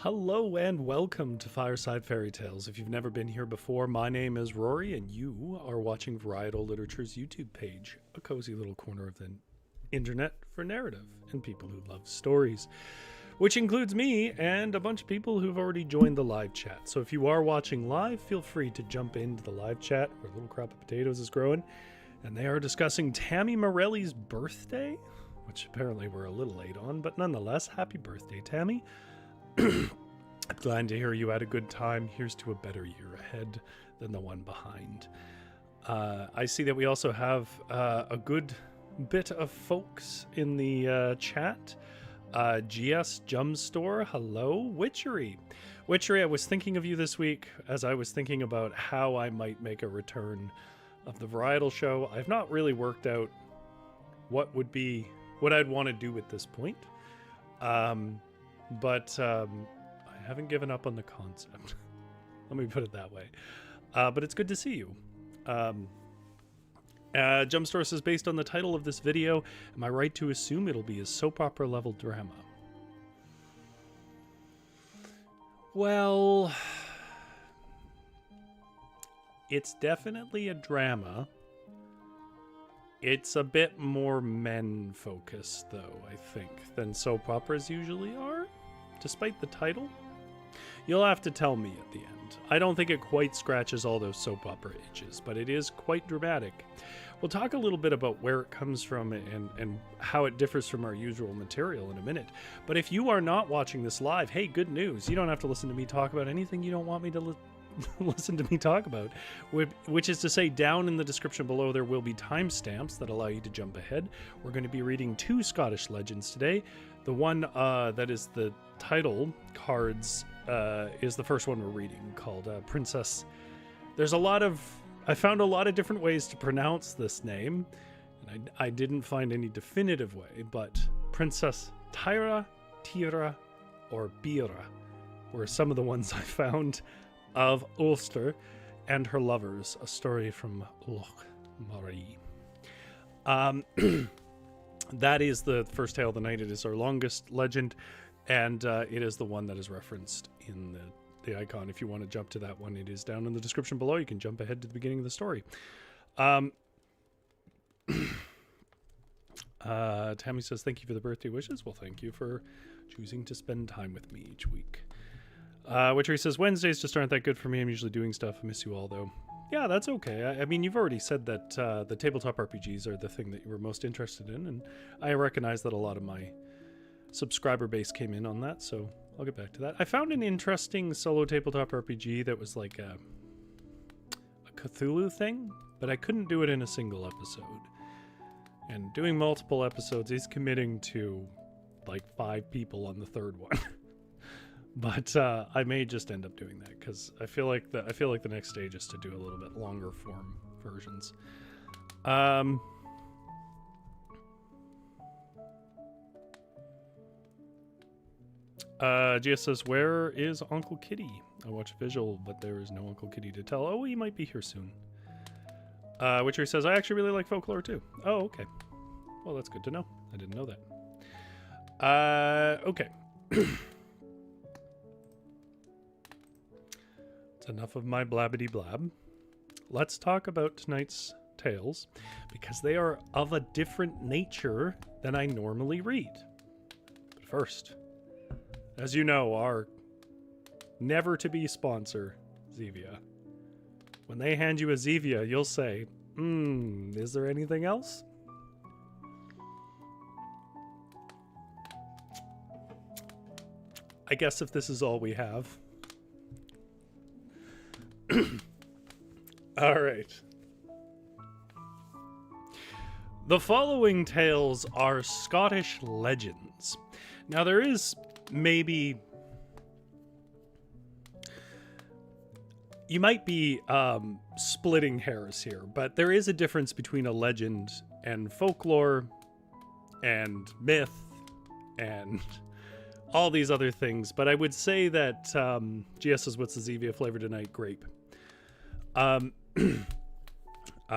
Hello and welcome to Fireside Fairytales. If you've never been here before, my name is Rory and you are watching Varietal Literature's YouTube page, a cozy little corner of the internet for narrative and people who love stories, which includes me and a bunch of people who've already joined the live chat. So if you are watching live, feel free to jump into the live chat where Little Crop of Potatoes is growing, and they are discussing Tammy Morelli's birthday, which apparently we're a little late on, but nonetheless, happy birthday, Tammy. I'm glad to hear you had a good time. Here's to a better year ahead than the one behind. I see that we also have a good bit of folks in the chat. GS Jum Store, hello. Witchery, I was thinking of you this week as I was thinking about how I might make a return of the Varietal show. I've not really worked out what I'd want to do at this point. But I haven't given up on the concept. Let me put it that way. But it's good to see you. Jumpstore says, based on the title of this video, am I right to assume it'll be a soap opera level drama? Well, it's definitely a drama. It's a bit more men focused, though, I think, than soap operas usually are. Despite the title, you'll have to tell me at the end. I don't think it quite scratches all those soap opera itches, but it is quite dramatic. We'll talk a little bit about where it comes from and how it differs from our usual material in a minute. But if you are not watching this live, hey, good news. You don't have to listen to me talk about anything you don't want me to listen to me talk about, which is to say, down in the description below there will be timestamps that allow you to jump ahead. We're going to be reading two Scottish legends today. The one that is the title cards is the first one we're reading, called Princess. I found a lot of different ways to pronounce this name, and I didn't find any definitive way, but Princess Thyra, or Bira were some of the ones I found of Ulster and her lovers, a story from Loch Moray. That is the first tale of the night. It is our longest legend, and it is the one that is referenced in the icon. If you want to jump to that one, it is down in the description below. You can jump ahead to the beginning of the story. Tammy says, thank you for the birthday wishes. Well, thank you for choosing to spend time with me each week. Witchery says, Wednesdays just aren't that good for me. I'm usually doing stuff. I miss you all, though. Yeah, that's okay. I mean, you've already said that the tabletop RPGs are the thing that you were most interested in, and I recognize that a lot of my subscriber base came in on that, so I'll get back to that. I found an interesting solo tabletop RPG that was like a Cthulhu thing, but I couldn't do it in a single episode. And doing multiple episodes is committing to like 5 people on the third one. But I may just end up doing that because I feel like the next stage is to do a little bit longer form versions. GS says, where is Uncle Kitty? I watch visual, but there is no Uncle Kitty to tell. Oh, he might be here soon. Witchery says, I actually really like Folklore too. Oh, okay. Well, that's good to know. I didn't know that. Okay. Enough of my blabbity blab. Let's talk about tonight's tales because they are of a different nature than I normally read. But first, as you know, our never to be sponsor, Zevia. When they hand you a Zevia, you'll say, is there anything else? I guess if this is all we have. All right. The following tales are Scottish legends. Now, there is maybe... You might be splitting hairs here, but there is a difference between a legend and folklore and myth and all these other things. But I would say that GS says, what's the Zevia flavor tonight? Grape.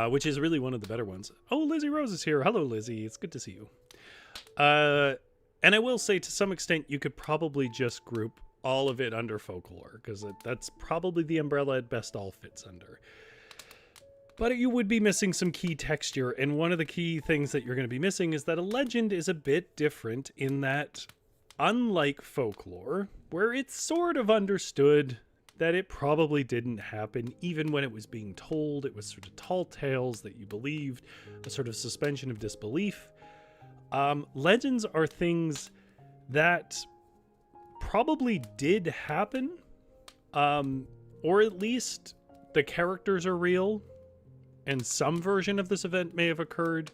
Which is really one of the better ones. Oh, Lizzie Rose is here. Hello, Lizzie. It's good to see you. And I will say, to some extent, you could probably just group all of it under folklore, because that's probably the umbrella it best all fits under. But you would be missing some key texture, and one of the key things that you're going to be missing is that a legend is a bit different in that, unlike folklore, where it's sort of understood that it probably didn't happen, even when it was being told, it was sort of tall tales that you believed, a sort of suspension of disbelief. Legends are things that probably did happen, or at least the characters are real, and some version of this event may have occurred.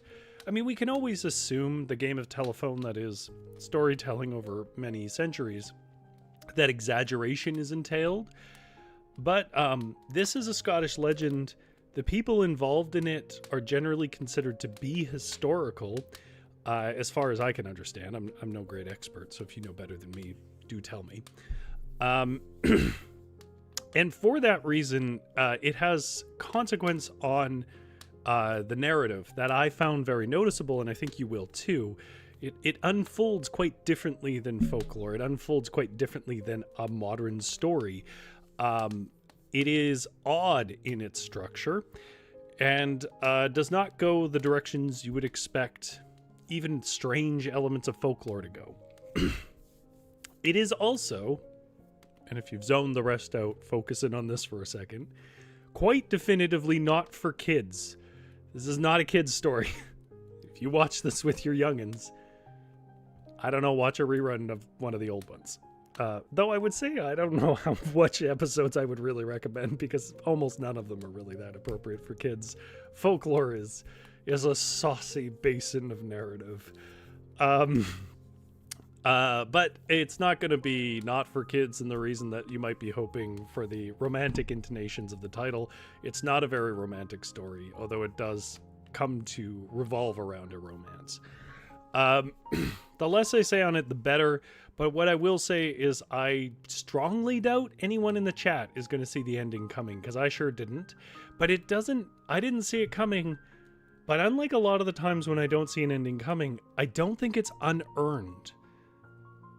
I mean, we can always assume the game of telephone that is storytelling over many centuries, that exaggeration is entailed. But this is a Scottish legend. The people involved in it are generally considered to be historical, as far as I can understand. I'm no great expert, so if you know better than me, do tell me. And for that reason, it has consequence on the narrative that I found very noticeable, and I think you will too. It unfolds quite differently than folklore. It unfolds quite differently than a modern story. It is odd in its structure, and does not go the directions you would expect even strange elements of folklore to go. It is also, and if you've zoned the rest out, focus in on this for a second, quite definitively not for kids. This is not a kid's story. If you watch this with your youngins, I don't know, watch a rerun of one of the old ones. Though I would say I don't know how much episodes I would really recommend, because almost none of them are really that appropriate for kids. Folklore is a saucy basin of narrative. But it's not going to be not for kids, and the reason that you might be hoping for the romantic intonations of the title, it's not a very romantic story, although it does come to revolve around a romance. The less I say on it, the better. But what I will say is I strongly doubt anyone in the chat is going to see the ending coming, because I sure didn't. But I didn't see it coming. But unlike a lot of the times when I don't see an ending coming, I don't think it's unearned.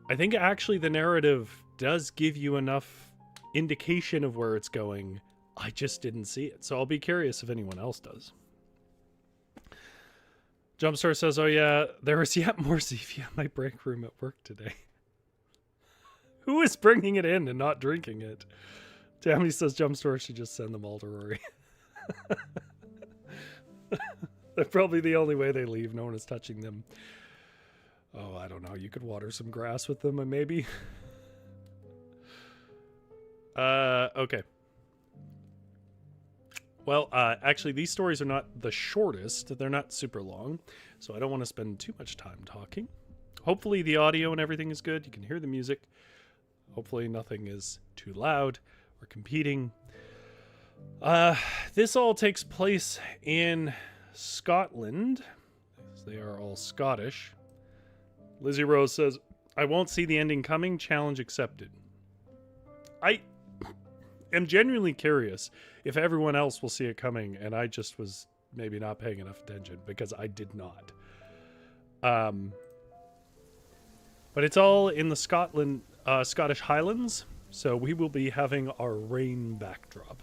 I think actually the narrative does give you enough indication of where it's going. I just didn't see it. So I'll be curious if anyone else does. Jumpstar says, oh yeah, there was yet more Zevia in my break room at work today. Who is bringing it in and not drinking it? Tammy says Jumpstar should just send them all to Rory. That's probably the only way they leave. No one is touching them. Oh, I don't know. You could water some grass with them, maybe. Okay. Well, actually, these stories are not the shortest. They're not super long, so I don't want to spend too much time talking. Hopefully the audio and everything is good. You can hear the music. Hopefully nothing is too loud or competing. This all takes place in Scotland. They are all Scottish. Lizzie Rose says, I won't see the ending coming. Challenge accepted. I am genuinely curious if everyone else will see it coming, and I just was maybe not paying enough attention, because I did not. But it's all in the Scottish Highlands, so we will be having our rain backdrop.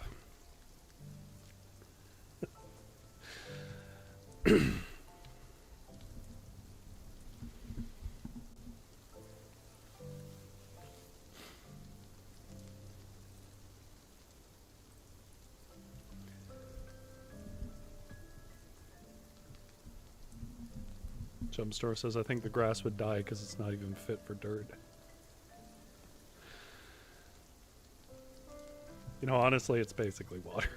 Jumpstar says, I think the grass would die because it's not even fit for dirt. You know, honestly, it's basically water.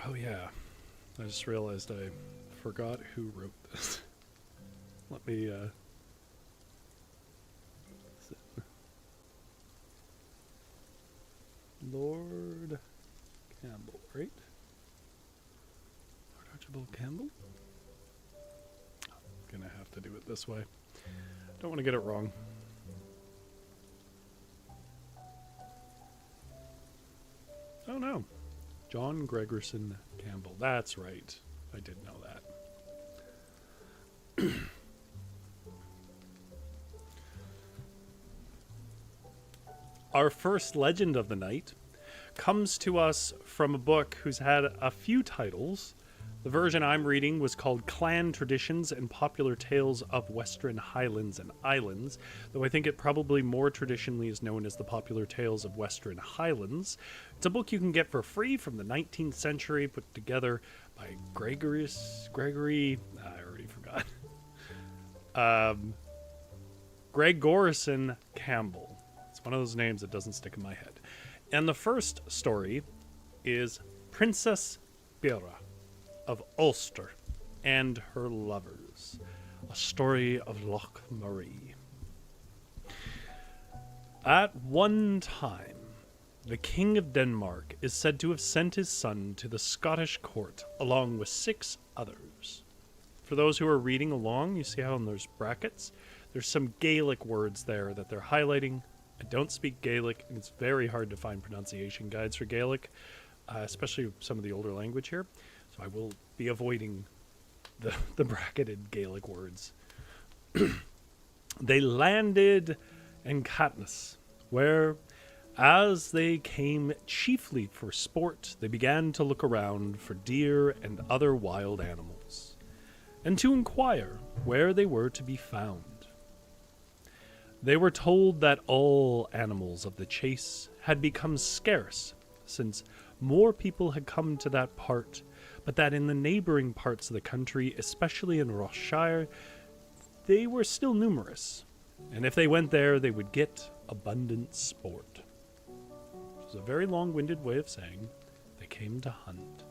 Oh yeah, I just realized I forgot who wrote this. Let me Lord Campbell, right? Lord Archibald Campbell? I'm gonna have to do it this way. Don't want to get it wrong. Oh, no. John Gregerson Campbell. That's right. I did know that. Our first legend of the night comes to us from a book who's had a few titles. The version I'm reading was called Clan Traditions and Popular Tales of Western Highlands and Islands, though I think it probably more traditionally is known as the Popular Tales of Western Highlands. It's a book you can get for free from the 19th century, put together by Gregory, I already forgot. Greg Gorison Campbell. It's one of those names that doesn't stick in my head. And the first story is Princess Thyra of Ulster and her lovers, a story of Loch Marie. At one time, the King of Denmark is said to have sent his son to the Scottish court along with 6 others. For those who are reading along, you see how there's brackets? There's some Gaelic words there that they're highlighting. I don't speak Gaelic, and it's very hard to find pronunciation guides for Gaelic, especially some of the older language here. So I will be avoiding the bracketed Gaelic words. They landed in Katniss, where, as they came chiefly for sport, they began to look around for deer and other wild animals, and to inquire where they were to be found. They were told that all animals of the chase had become scarce, since more people had come to that part, but that in the neighboring parts of the country, especially in Rossshire, they were still numerous, and if they went there, they would get abundant sport. Which is a very long-winded way of saying they came to hunt.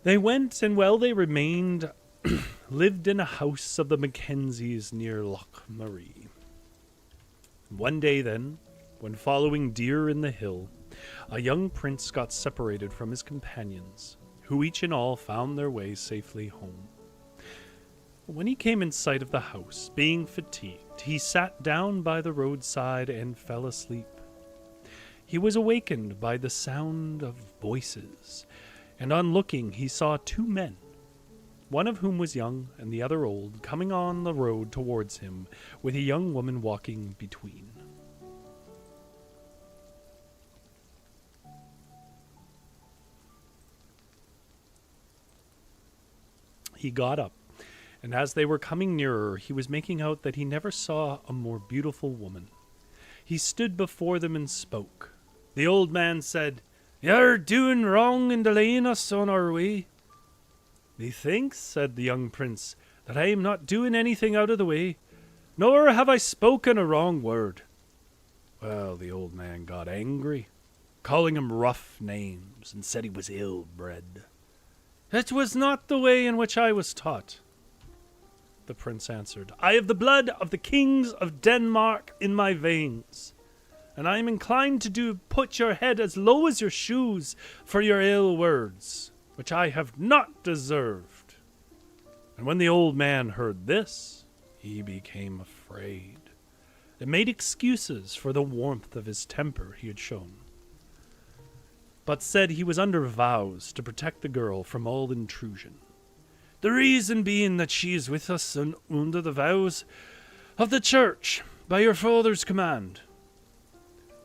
They went, and while they remained, lived in a house of the Mackenzies near Loch Marie. One day then, when following deer in the hill, a young prince got separated from his companions, who each and all found their way safely home. When he came in sight of the house, being fatigued, he sat down by the roadside and fell asleep. He was awakened by the sound of voices, and on looking he saw 2 men, one of whom was young and the other old, coming on the road towards him, with a young woman walking between. He got up, and as they were coming nearer, he was making out that he never saw a more beautiful woman. He stood before them and spoke. The old man said, "You're doing wrong in delaying us on our way." "Methinks," said the young prince, "that I am not doing anything out of the way, nor have I spoken a wrong word." Well, the old man got angry, calling him rough names, and said he was ill-bred. "It was not the way in which I was taught." The prince answered, "I have the blood of the kings of Denmark in my veins, and I am inclined to put your head as low as your shoes for your ill words, which I have not deserved." And when the old man heard this, he became afraid, and made excuses for the warmth of his temper he had shown, but said he was under vows to protect the girl from all intrusion. "The reason being that she is with us under the vows of the church by your father's command,"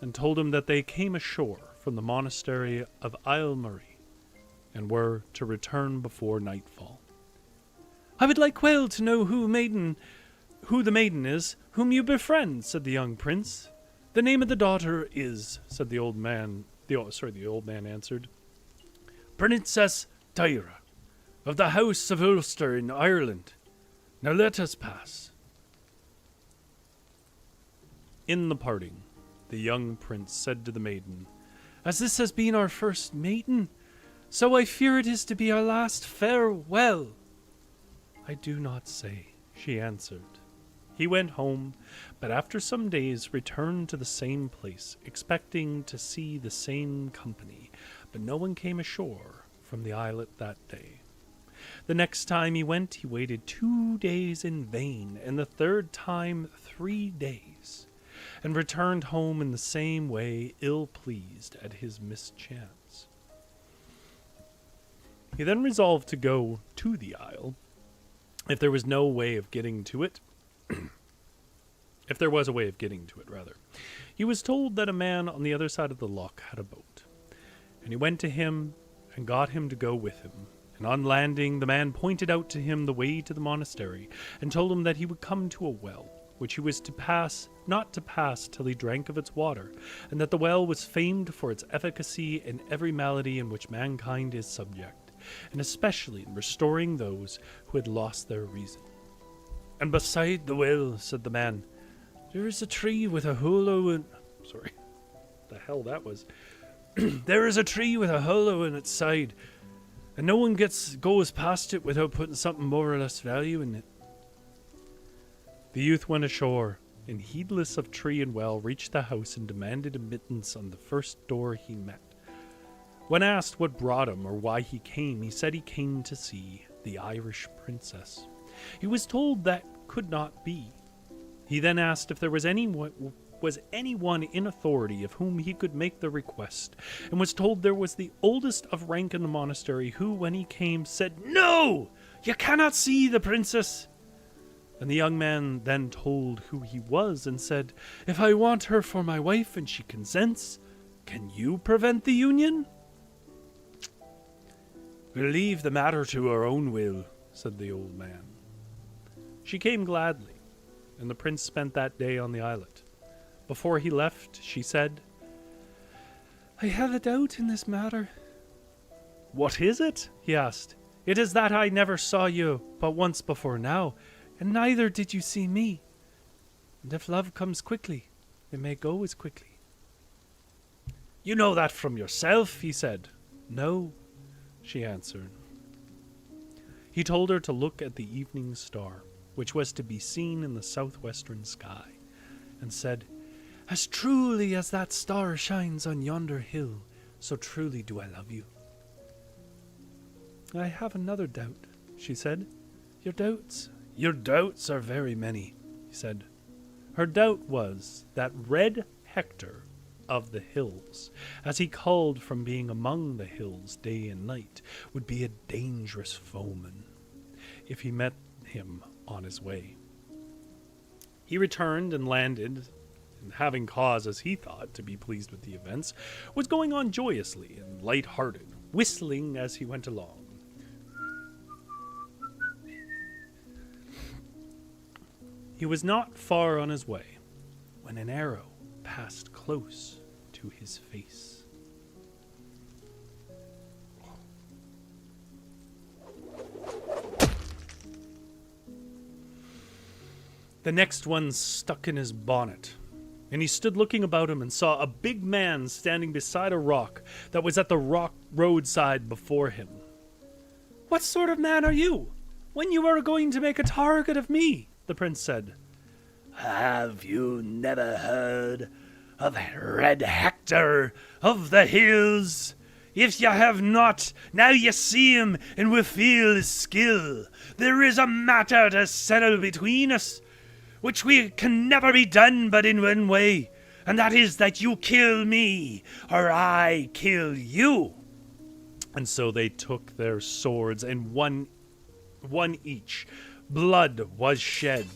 and told him that they came ashore from the monastery of Marie and were to return before nightfall. "I would like well to know who the maiden is whom you befriend," said the young prince. "The name of the daughter is," said the old man. The old man answered, "Princess Thyra, of the house of Ulster in Ireland. Now let us pass." In the parting, the young prince said to the maiden, "As this has been our first mating, so I fear it is to be our last farewell." "I do not say," she answered. He went home, but after some days returned to the same place, expecting to see the same company, but no one came ashore from the islet that day. The next time he went, he waited 2 days in vain, and the third time 3 days. and returned home in the same way, ill-pleased at his mischance. He then resolved to go to the isle, if there was no way of getting to it. If there was a way of getting to it, rather. He was told that a man on the other side of the loch had a boat, and he went to him and got him to go with him. And on landing, the man pointed out to him the way to the monastery, and told him that he would come to a well, which he was to pass, not to pass till he drank of its water, and that the well was famed for its efficacy in every malady in which mankind is subject, and especially in restoring those who had lost their reason. And beside the well, said the man, there is a tree with a hollow in... Sorry, the hell that was. There is a tree with a hollow in its side, and no one goes past it without putting something more or less value in it. The youth went ashore, and heedless of tree and well, reached the house and demanded admittance on the first door he met. When asked what brought him or why he came, he said he came to see the Irish princess. He was told that could not be. He then asked if there was anyone in authority of whom he could make the request, and was told there was the oldest of rank in the monastery, who, when he came, said, "No! You cannot see the princess!" And the young man then told who he was, and said, "If I want her for my wife and she consents, can you prevent the union?" "We'll leave the matter to her own will," said the old man. She came gladly, and the prince spent that day on the islet. Before he left, she said, "I have a doubt in this matter." "What is it?" he asked. "It is that I never saw you but once before now, and neither did you see me. And if love comes quickly, it may go as quickly." "You know that from yourself," he said. "No," she answered. He told her to look at the evening star, which was to be seen in the southwestern sky, and said, "As truly as that star shines on yonder hill, so truly do I love you." "I have another doubt," she said. "Your doubts?" "Your doubts are very many," he said. Her doubt was that Red Hector of the hills, as he called from being among the hills day and night, would be a dangerous foeman if he met him on his way. He returned and landed, and having cause, as he thought, to be pleased with the events, was going on joyously and light-hearted, whistling as he went along. He was not far on his way when an arrow passed close to his face. The next one stuck in his bonnet, and he stood looking about him and saw a big man standing beside a rock that was at the roadside before him. "What sort of man are you? When you are going to make a target of me?" the prince said. "Have you never heard of Red Hector of the hills? If you have not, now you see him and will feel his skill. There is a matter to settle between us, which we can never be done but in one way, and that is that you kill me, or I kill you." And so they took their swords, and one each. Blood was shed.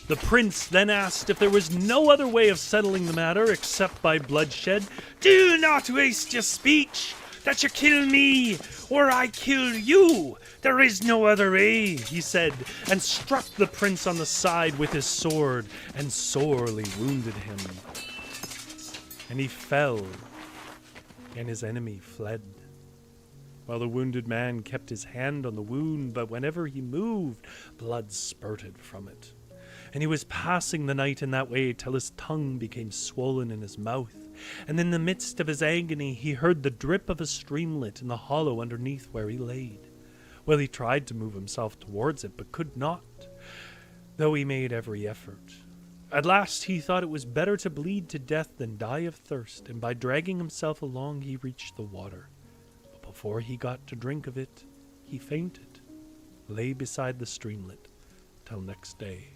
The prince then asked if there was no other way of settling the matter except by bloodshed. "Do not waste your speech, that you kill me, or I kill you. There is no other way," he said, and struck the prince on the side with his sword, and sorely wounded him. And he fell, and his enemy fled, while the wounded man kept his hand on the wound, but whenever he moved, blood spurted from it. And he was passing the night in that way till his tongue became swollen in his mouth, and in the midst of his agony he heard the drip of a streamlet in the hollow underneath where he laid. Well, he tried to move himself towards it, but could not, though he made every effort. At last he thought it was better to bleed to death than die of thirst, and by dragging himself along he reached the water. But before he got to drink of it, he fainted, lay beside the streamlet till next day.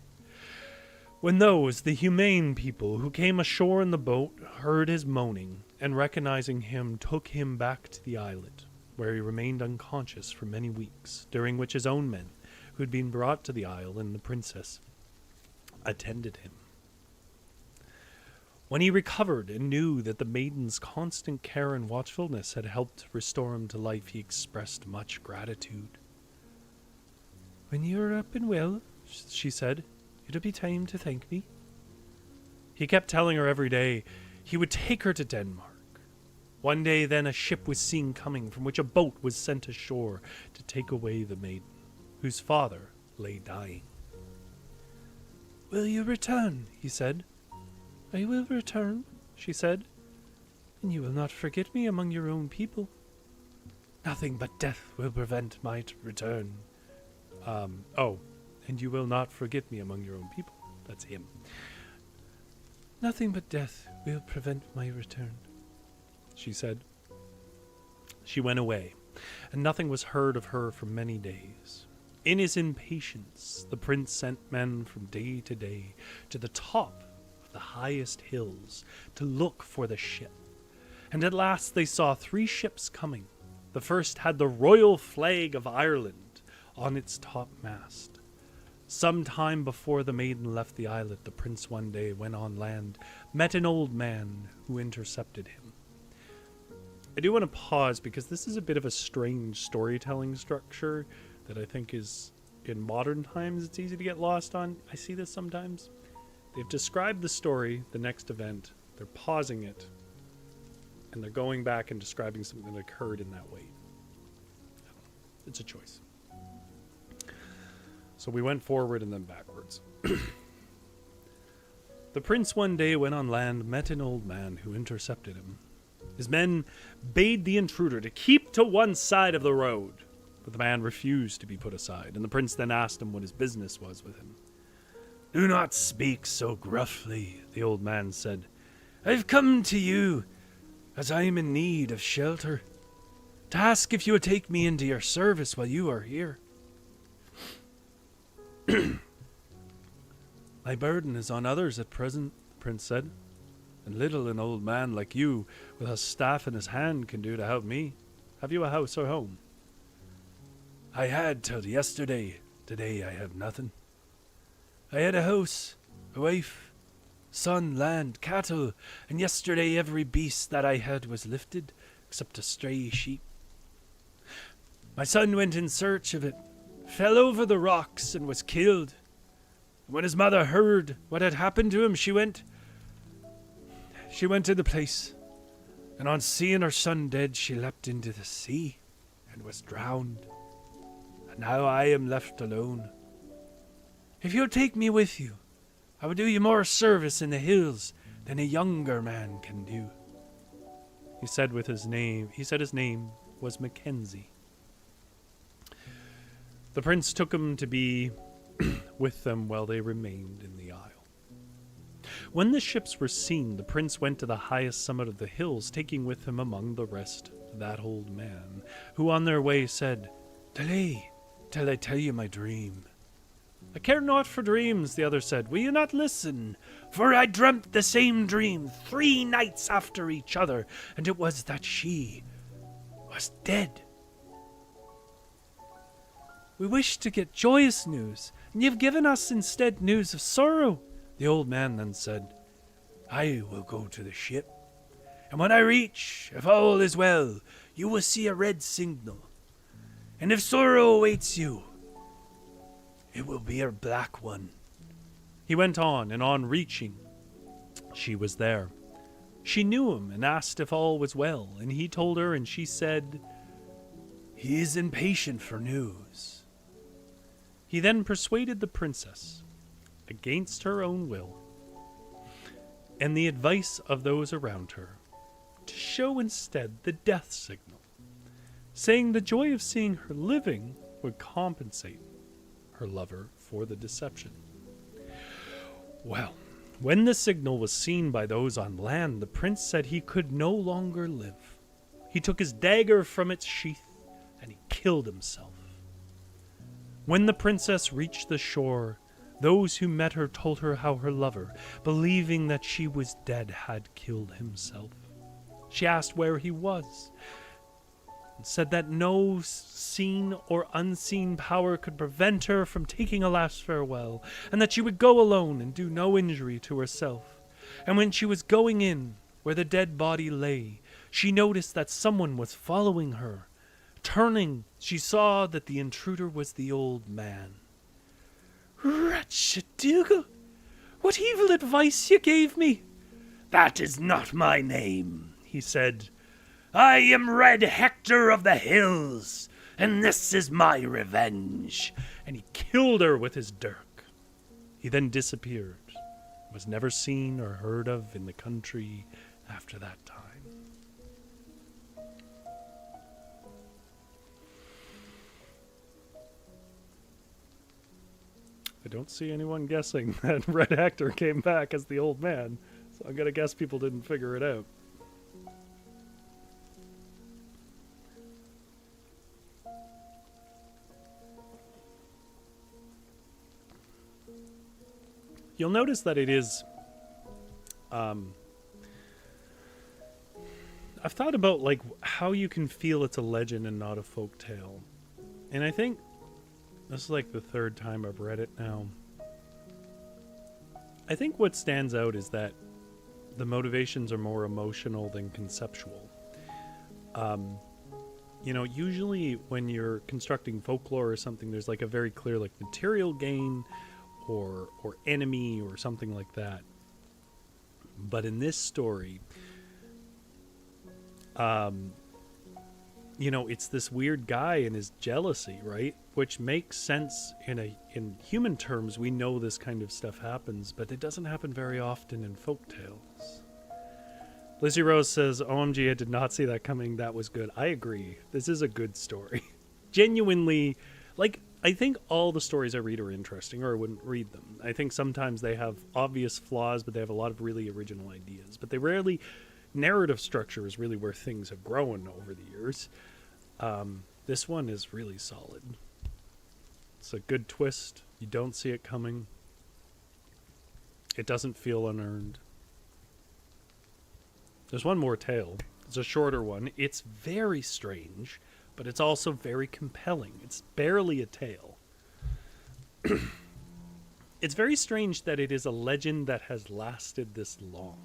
When those, the humane people who came ashore in the boat, heard his moaning, and recognizing him, took him back to the islet, where he remained unconscious for many weeks, during which his own men, who had been brought to the isle and the princess, attended him. When he recovered and knew that the maiden's constant care and watchfulness had helped restore him to life, he expressed much gratitude. "When you are up and well," she said, "it'll be time to thank me." He kept telling her every day he would take her to Denmark. One day then a ship was seen coming, from which a boat was sent ashore to take away the maiden, whose father lay dying. "Will you return?" he said. "I will return," she said, "and you will not forget me among your own people." "Nothing but death will prevent my return." And you will not forget me among your own people. That's him. "Nothing but death will prevent my return," she said. She went away, and nothing was heard of her for many days. In his impatience, the prince sent men from day to day to the top of the highest hills to look for the ship. And at last they saw 3 ships coming. The first had the royal flag of Ireland on its topmast. Some time before the maiden left the islet, the prince one day went on land, met an old man who intercepted him. I do want to pause because this is a bit of a strange storytelling structure that I think is, in modern times, it's easy to get lost on. I see this sometimes. They've described the story, the next event, they're pausing it, and they're going back and describing something that occurred in that way. It's a choice. So we went forward and then backwards. The prince one day went on land, met an old man who intercepted him. His men bade the intruder to keep to one side of the road, but the man refused to be put aside, and the prince then asked him what his business was with him. "Do not speak so gruffly," the old man said. "I've come to you, as I am in need of shelter, to ask if you would take me into your service while you are here." "My burden is on others at present," the prince said, "and little an old man like you, with a staff in his hand, can do to help me. Have you a house or home?" "I had till yesterday. Today I have nothing. I had a house, a wife, son, land, cattle, and yesterday every beast that I had was lifted, except a stray sheep. My son went in search of it, fell over the rocks, and was killed. When his mother heard what had happened to him, she went to the place, and on seeing her son dead, she leapt into the sea and was drowned. And now I am left alone. If you'll take me with you, I will do you more service in the hills than a younger man can do." He said his name was Mackenzie. The prince took him to be with them while they remained in the isle. When the ships were seen, the prince went to the highest summit of the hills, taking with him among the rest that old man, who on their way said, "Delay till I tell you my dream." "I care not for dreams," the other said. "Will you not listen? For I dreamt the same dream 3 nights after each other, and it was that she was dead." "We wish to get joyous news, and you've given us instead news of sorrow," the old man then said. "I will go to the ship, and when I reach, if all is well, you will see a red signal. And if sorrow awaits you, it will be a black one." He went on, and on reaching, she was there. She knew him and asked if all was well, and he told her, and she said, "He is impatient for news." He then persuaded the princess, against her own will, and the advice of those around her, to show instead the death signal, saying the joy of seeing her living would compensate her lover for the deception. Well, when the signal was seen by those on land, the prince said he could no longer live. He took his dagger from its sheath, and he killed himself. When the princess reached the shore, Those who met her told her how her lover, believing that she was dead, had killed himself. She asked where he was, and said that no seen or unseen power could prevent her from taking a last farewell, and that she would go alone and do no injury to herself. And when she was going in, where the dead body lay, she noticed that someone was following her. Turning, she saw that the intruder was the old man. "Wretched Dougal, what evil advice you gave me!" "That is not my name," he said. "I am Red Hector of the Hills, and this is my revenge." And he killed her with his dirk. He then disappeared, was never seen or heard of in the country after that time. I don't see anyone guessing that Red Hector came back as the old man, so I'm going to guess people didn't figure it out. You'll notice that it is... I've thought about like how you can feel it's a legend and not a folk tale. And I think this is like the third time I've read it now. I think what stands out is that the motivations are more emotional than conceptual. You know, usually when you're constructing folklore or something, there's like a very clear like material gain or enemy or something like that. But in this story, you know, it's this weird guy and his jealousy, right? Which makes sense in human terms. We know this kind of stuff happens, but it doesn't happen very often in folktales. Lizzie Rose says, "OMG, I did not see that coming. That was good." I agree. This is a good story. Genuinely, like, I think all the stories I read are interesting, or I wouldn't read them. I think sometimes they have obvious flaws, but they have a lot of really original ideas. But they rarely... Narrative structure is really where things have grown over the years. This one is really solid. It's a good twist. You don't see it coming. It doesn't feel unearned. There's one more tale. It's a shorter one. It's very strange, but it's also very compelling. It's barely a tale. It's very strange that it is a legend that has lasted this long.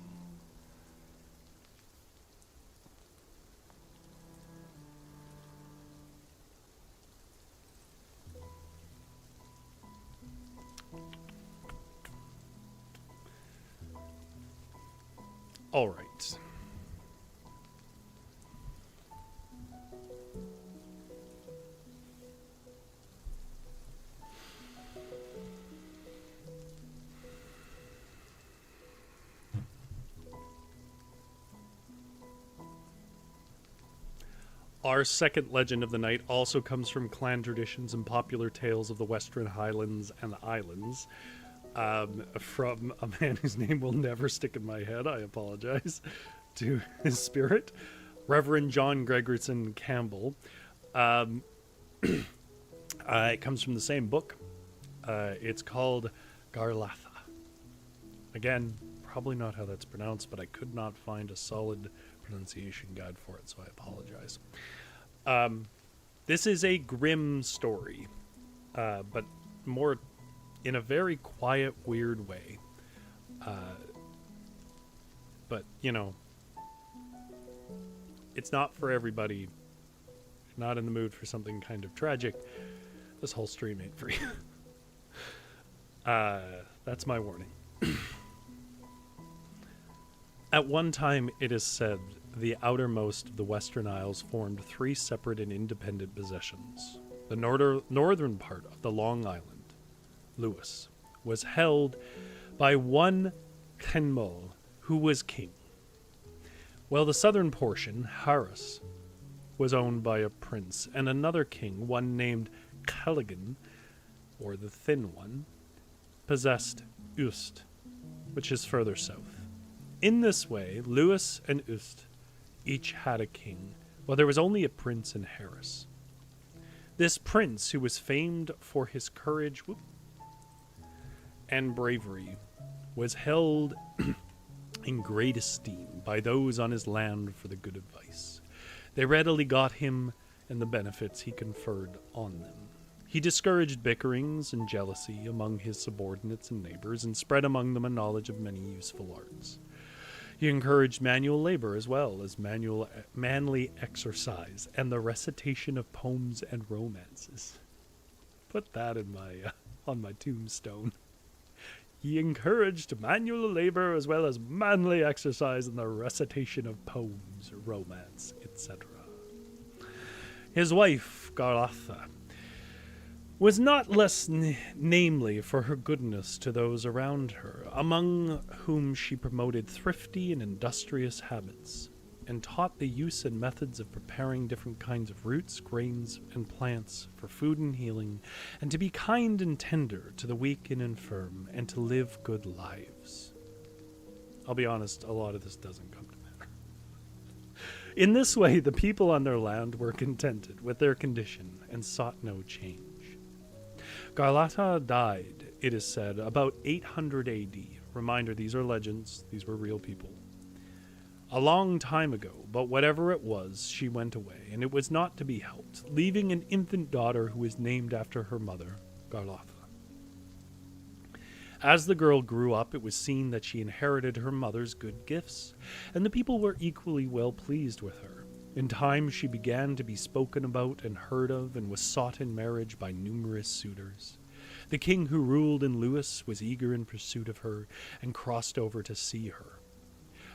All right. Our second legend of the night also comes from clan traditions and popular tales of the Western Highlands and the Islands. From a man whose name will never stick in my head, I apologize to his spirit, Reverend John Gregerson Campbell. It comes from the same book. It's called Garlatha. Again, probably not how that's pronounced, but I could not find a solid pronunciation guide for it, so I apologize. This is a grim story, but more in a very quiet, weird way. But, you know, it's not for everybody. If you're not in the mood for something kind of tragic, this whole stream ain't for you. That's my warning. At one time, it is said, the outermost of the Western Isles formed 3 separate and independent possessions. The northern part of the Long Island, Lewis, was held by one Kenmul, who was king, while the southern portion, Harris, was owned by a prince, and another king, one named Callaghan, or the Thin One, possessed Ust, which is further south. In this way, Lewis and Ust each had a king, while there was only a prince in Harris. This prince, who was famed for his courage and bravery was held in great esteem by those on his land for the good advice. They readily got him and the benefits he conferred on them. He discouraged bickerings and jealousy among his subordinates and neighbors, and spread among them a knowledge of many useful arts. He encouraged manual labor as well as manly exercise and the recitation of poems and romances. Put that in my on my tombstone. He encouraged manual labor as well as manly exercise and the recitation of poems, romance, etc. His wife, Garlatha, was not less namely for her goodness to those around her, among whom she promoted thrifty and industrious habits, and taught the use and methods of preparing different kinds of roots, grains, and plants for food and healing, and to be kind and tender to the weak and infirm, and to live good lives. I'll be honest, a lot of this doesn't come to matter. In this way, the people on their land were contented with their condition and sought no change. Garlatha died, it is said, about 800 AD. Reminder, these are legends. These were real people. A long time ago, but whatever it was, she went away, and it was not to be helped, leaving an infant daughter who was named after her mother, Garlatha. As the girl grew up, it was seen that she inherited her mother's good gifts, and the people were equally well pleased with her. In time, she began to be spoken about and heard of, and was sought in marriage by numerous suitors. The king who ruled in Lewis was eager in pursuit of her, and crossed over to see her.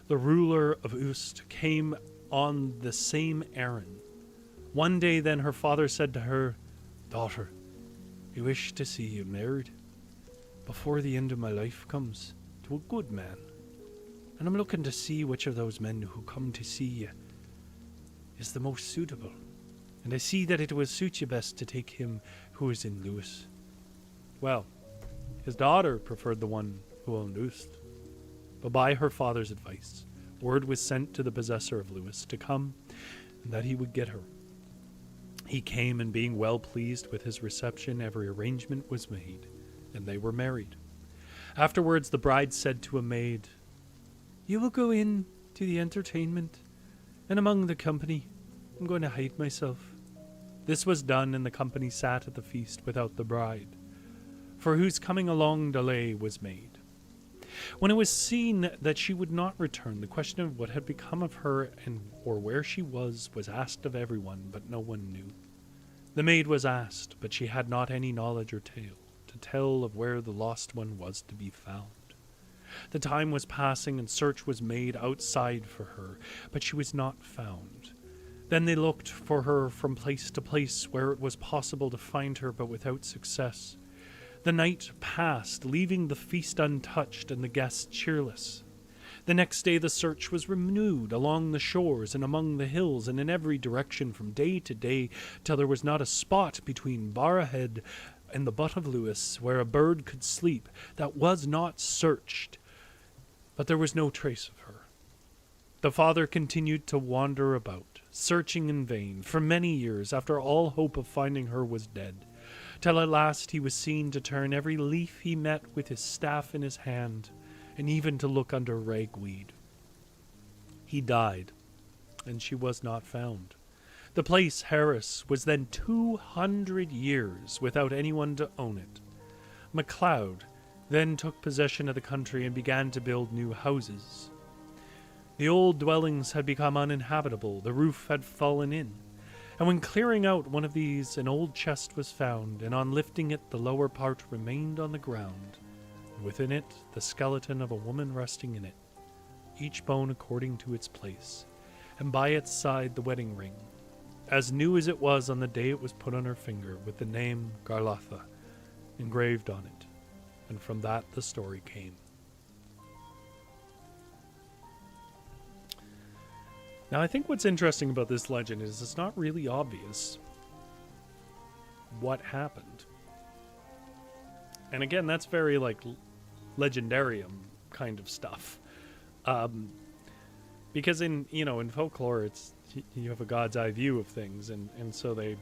The ruler of Ulster came on the same errand. One day then her father said to her, "Daughter, I wish to see you married before the end of my life comes to a good man, and I'm looking to see which of those men who come to see you is the most suitable, and I see that it will suit you best to take him who is in Lewis." Well, his daughter preferred the one who owned Ulster, but by her father's advice, word was sent to the possessor of Lewis to come, and that he would get her. He came, and being well pleased with his reception, every arrangement was made, and they were married. Afterwards the bride said to a maid, "You will go in to the entertainment, and among the company I'm going to hide myself." This was done, and the company sat at the feast without the bride, for whose coming a long delay was made. When it was seen that she would not return, the question of what had become of her or where she was asked of everyone, but no one knew. The maid was asked, but she had not any knowledge or tale to tell of where the lost one was to be found. The time was passing, and search was made outside for her, but she was not found. Then they looked for her from place to place where it was possible to find her, but without success. The night passed, leaving the feast untouched and the guests cheerless. The next day the search was renewed along the shores and among the hills and in every direction from day to day, till there was not a spot between Barrowhead and the butt of Lewis where a bird could sleep that was not searched. But there was no trace of her. The father continued to wander about, searching in vain, for many years after all hope of finding her was dead, till at last he was seen to turn every leaf he met with his staff in his hand, and even to look under ragweed. He died, and she was not found. The place, Harris, was then 200 years without anyone to own it. MacLeod then took possession of the country and began to build new houses. The old dwellings had become uninhabitable, the roof had fallen in, and when clearing out one of these, an old chest was found, and on lifting it, the lower part remained on the ground, and within it the skeleton of a woman resting in it, each bone according to its place, and by its side the wedding ring, as new as it was on the day it was put on her finger, with the name Garlatha engraved on it. And from that the story came. Now, I think what's interesting about this legend is it's not really obvious what happened. And again, that's very legendarium kind of stuff. Because in folklore, it's you have a god's eye view of things, and so they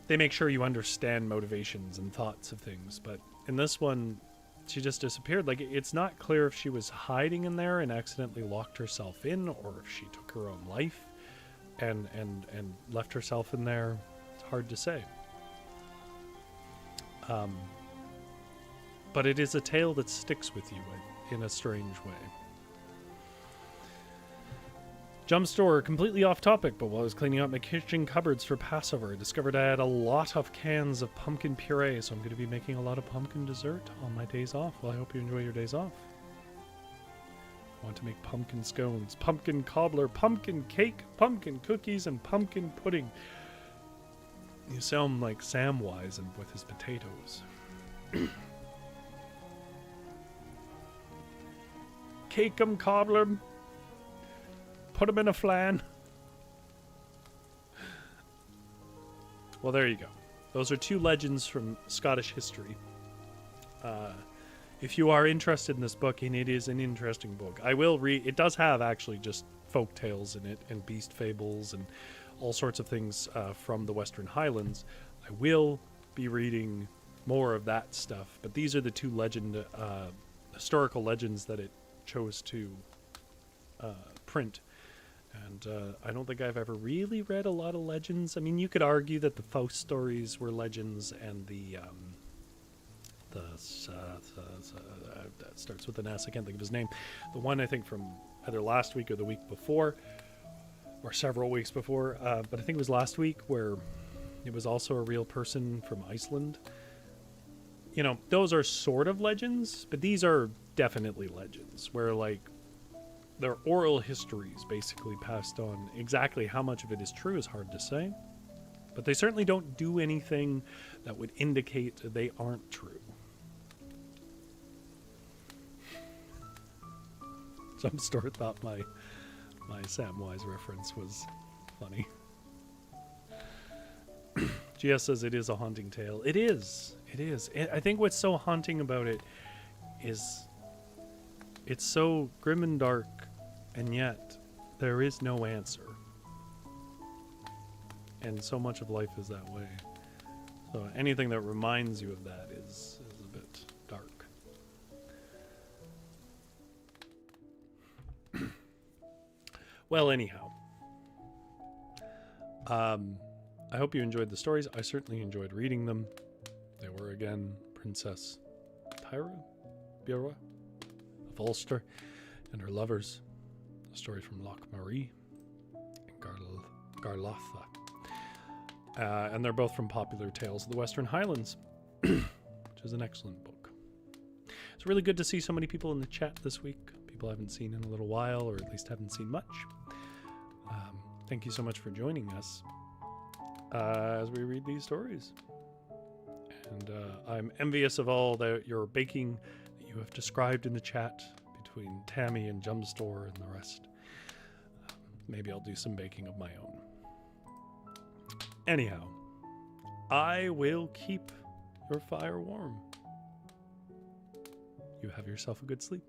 make sure you understand motivations and thoughts of things. But in this one, she just disappeared. Like, it's not clear if she was hiding in there and accidentally locked herself in, or if she took her own life and left herself in there. It's hard to say. But it is a tale that sticks with you in a strange way. Jump store, completely off topic, but while I was cleaning out my kitchen cupboards for Passover, I discovered I had a lot of cans of pumpkin puree, so I'm going to be making a lot of pumpkin dessert on my days off. Well, I hope you enjoy your days off. I want to make pumpkin scones, pumpkin cobbler, pumpkin cake, pumpkin cookies, and pumpkin pudding. You sound like Samwise and with his potatoes. Cake 'em, cobbler 'em. Put them in a flan. Well, there you go. Those are two legends from Scottish history. If you are interested in this book, and it is an interesting book, I will read. It does have actually just folk tales in it, and beast fables, and all sorts of things from the Western Highlands. I will be reading more of that stuff, but these are the two historical legends that it chose to print. And I don't think I've ever really read a lot of legends. I mean, you could argue that the Faust stories were legends, and that starts with an S. I can't think of his name. The one I think from either last week or the week before, or several weeks before, but I think it was last week, where it was also a real person from Iceland. You know, those are sort of legends, but these are definitely legends, where like they're oral histories basically passed on. Exactly how much of it is true is hard to say, but they certainly don't do anything that would indicate they aren't true. Some store thought my Samwise reference was funny. GS says it is a haunting tale. It is. It is. I think what's so haunting about it is it's so grim and dark, and yet there is no answer. And so much of life is that way. So anything that reminds you of that is a bit dark. Well, anyhow. I hope you enjoyed the stories. I certainly enjoyed reading them. They were, again, Princess Thyra of Ulster and her lovers. A story from Loch Marie and Garlatha. And they're both from Popular Tales of the Western Highlands, which is an excellent book. It's really good to see so many people in the chat this week. People I haven't seen in a little while, or at least haven't seen much. Thank you so much for joining us as we read these stories. And I'm envious of all your baking that you have described in the chat between Tammy and Jump Store and the rest. Maybe I'll do some baking of my own. Anyhow, I will keep your fire warm. You have yourself a good sleep.